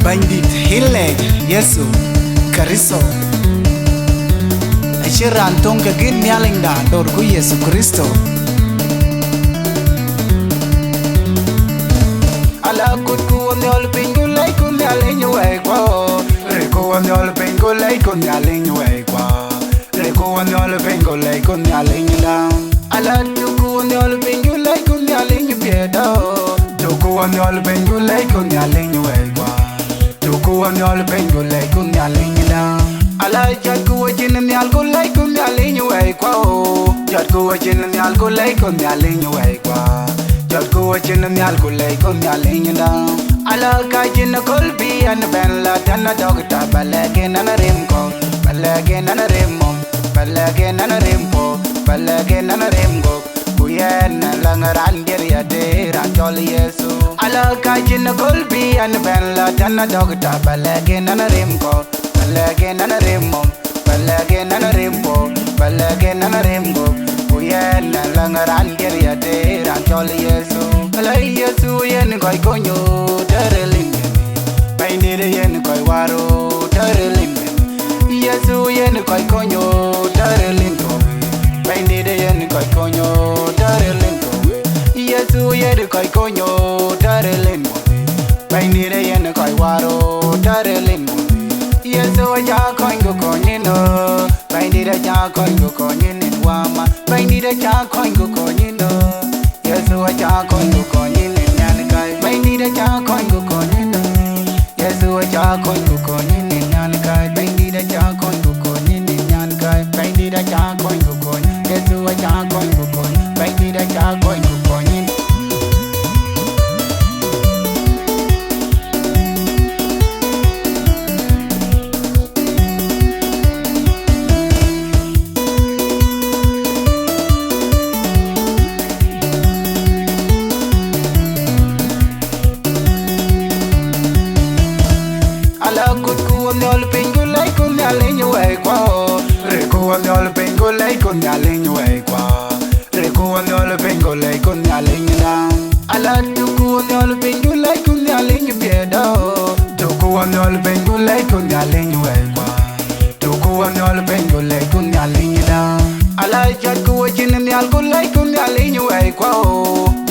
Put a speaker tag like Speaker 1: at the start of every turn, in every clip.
Speaker 1: Bandit Hileg Yesu Kariso Ashiran tonga gin nyalinda dor ku Yesu Kristo Ala kut ku nyol pingu lay ku nyalinyo ay kwa Reko nyol pingu lay ku nyalinyo ay kwa Reko nyol pingu lay ku nyalinyo lang Ala tuku nyol pingu lay ku nyalinyo piedo Tuku nyol pingu lay ku nyalinyo ay kwa Tuku nyol pingu lay ku nyalinyo lang Ala jat ku wajin nyal ku lay ku nyalinyo ay kwa Jat ku wajin nyal ku lay ku nyalinyo ay kwa Jat ku wajin nyal ku lay ku nyalinyo lang Ala kajin kolbi an ben la tan dogta balage nana rimko balage nana rimmo balage nana rimpo balage nana rimgo kuyen langaran geria de rantol Yesu Ala kajin kolbi an ben la tan dogta balage nana rimko balage nana rimmo balage nana rimpo balage nana rimgo kuyen langaran geria de rantol Yesu Ala Yesu yen koy konyo terelin bainire yen koy waro terelin Yesu yen koy konyo terelin bainire yen koy konyo terelin Yesu yen koy konyo terelin bainire yen koy waro terelin Yesu ja koy go konyino bainire ja koy go konyino wama bainire ja koy go konyino Yesu ja koy go konyino nyan kai bainire ja koy go konyino Yesu ja koy go konyino nyan kai bainire ja koy go konyino nyan kai bainire ja koy go konyino Yesu ja koy go konyino bainire ja koy go konyino Nyol pingu lay ku nyalinyo ay kwa Reko nyol pingu lay ku nyalinyo ay kwa Reko nyol pingu lay ku nyalinyo lang Ala tuku nyol pingu lay ku nyalinyo piedo Tuku nyol pingu lay ku nyalinyo ay kwa Tuku nyol pingu lay ku nyalinyo lang Ala jat ku wajin nyal ku lay ku nyalinyo ay kwa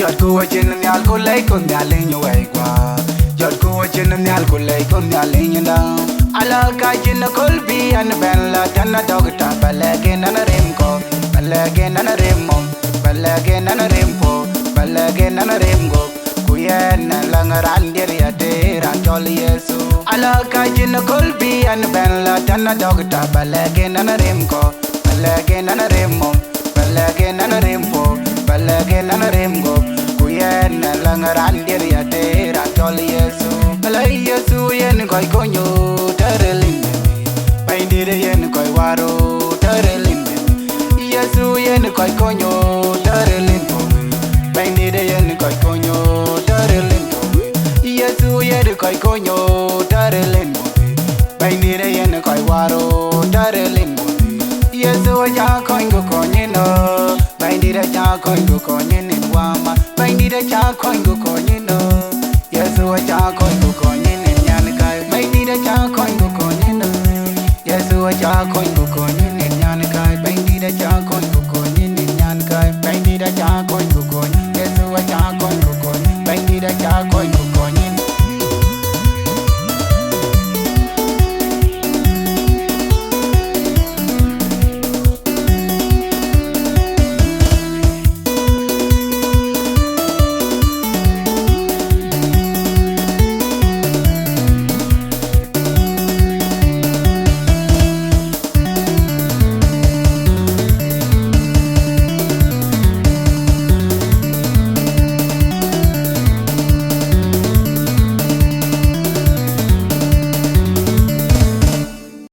Speaker 1: Jat ku wajin nyal ku lay ku nyalinyo ay kwa Jat ku wajin nyal ku lay ku nyalinyo lang Ala kajin kolbi an ben la tan dogta balage nana rimko balage nana rimmo balage nana rimpo balage nana rimgo kuyen langaran geria de rantol Yesu Ala kajin kolbi an ben la tan dogta balage nana rimko balage nana rimmo balage nana rimpo balage nana rimgo kuyen langaran geria de rantol Yesu Ala Yesu yen koy konyo terelin bainire yen koy waro terelin Yesu yen koy konyo terelin bainire yen koy konyo terelin Yesu yen koy konyo terelin bainire yen koy waro terelin Yesu ja koy go konyino bainire ja koy go konyino wama bainire ja koy go konyino Yesu ja koy go konyino nyan kai bainire ja koy go konyino Yesu ja koy go konyino nyan kai bainire ja